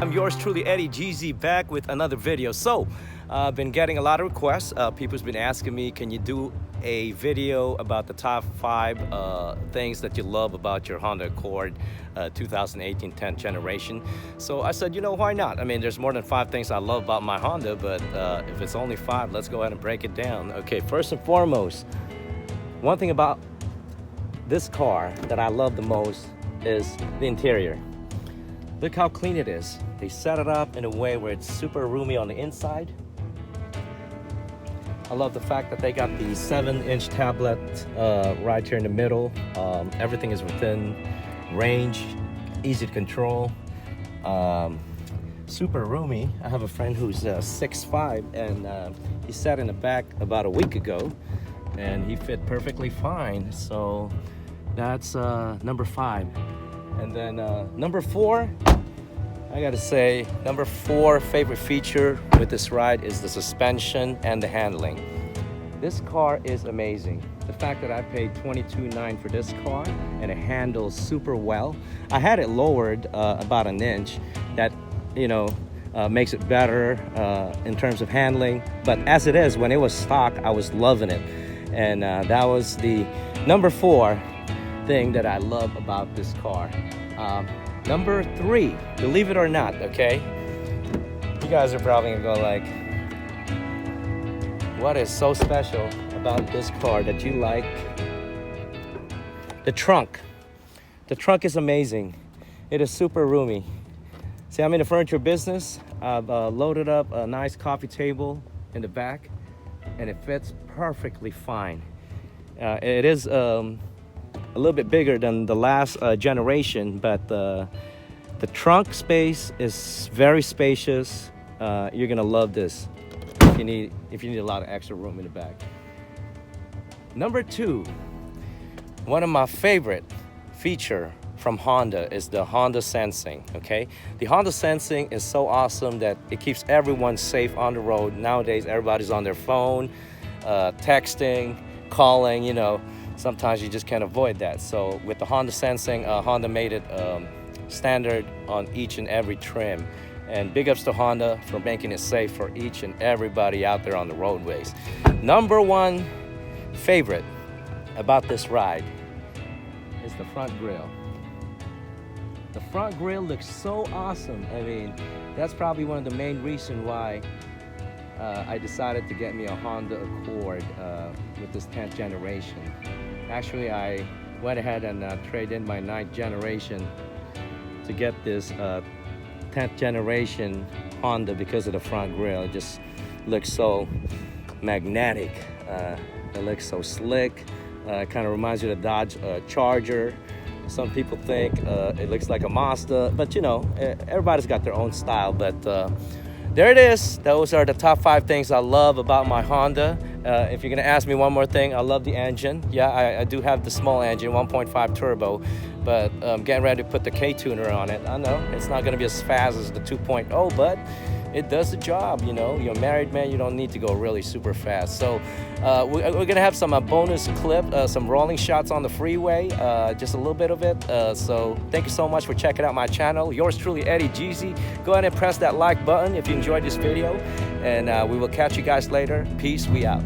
I'm yours truly, Eddie GZ, back with another video. So, I've been getting a lot of requests. People's been asking me, can you do a video about the top 5 things that you love about your Honda Accord 2018 10th generation? So I said, you know, why not? I mean, there's more than 5 things I love about my Honda, but if it's only 5, let's go ahead and break it down. Okay, first and foremost, one thing about this car that I love the most is the interior. Look how clean it is. They set it up in a way where it's super roomy on the inside. I love the fact that they got the 7-inch tablet right here in the middle. Everything is within range, easy to control, super roomy. I have a friend who's 6'5", and he sat in the back about a week ago, and he fit perfectly fine. So that's number 5. And then number 4, I gotta say, number 4 favorite feature with this ride is the suspension and the handling. This car is amazing. The fact that I paid $22,900 for this car and it handles super well. I had it lowered about an inch. That, you know, makes it better in terms of handling. But as it is, when it was stock, I was loving it. And that was the number 4 thing that I love about this car. Number 3, believe it or not, okay? You guys are probably gonna go like, what is so special about this car that you like? The trunk. The trunk is amazing. It is super roomy. See, I'm in the furniture business. I've loaded up a nice coffee table in the back, and it fits perfectly fine. It is a little bit bigger than the last generation, but the trunk space is very spacious. You're gonna love this if you need a lot of extra room in the back. Number 2, one of my favorite feature from Honda is the Honda Sensing. Okay, the Honda Sensing is so awesome that it keeps everyone safe on the road. Nowadays, everybody's on their phone, texting, calling, you know. Sometimes you just can't avoid that. So with the Honda Sensing, Honda made it standard on each and every trim. And big ups to Honda for making it safe for each and everybody out there on the roadways. Number 1 favorite about this ride is the front grille. The front grille looks so awesome. I mean, that's probably one of the main reasons why I decided to get me a Honda Accord with this 10th generation. Actually, I went ahead and traded in my 9th generation to get this 10th generation Honda because of the front grille. It just looks so magnetic. It looks so slick. It kind of reminds you of the Dodge Charger. Some people think it looks like a Mazda, but you know, everybody's got their own style. But there it is. Those are the top 5 things I love about my Honda. If you're gonna ask me one more thing, I love the engine. Yeah, I do have the small engine, 1.5 turbo, but getting ready to put the K-tuner on it. I know it's not gonna be as fast as the 2.0, but it does the job. You know, you're a married man, you don't need to go really super fast. So we're gonna have some bonus clip, some rolling shots on the freeway, just a little bit of it. So thank you so much for checking out my channel. Yours truly, Eddie GZ. Go ahead and press that like button if you enjoyed this video, and we will catch you guys later. Peace, we out.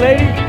lady?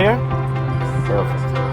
Here? Perfect.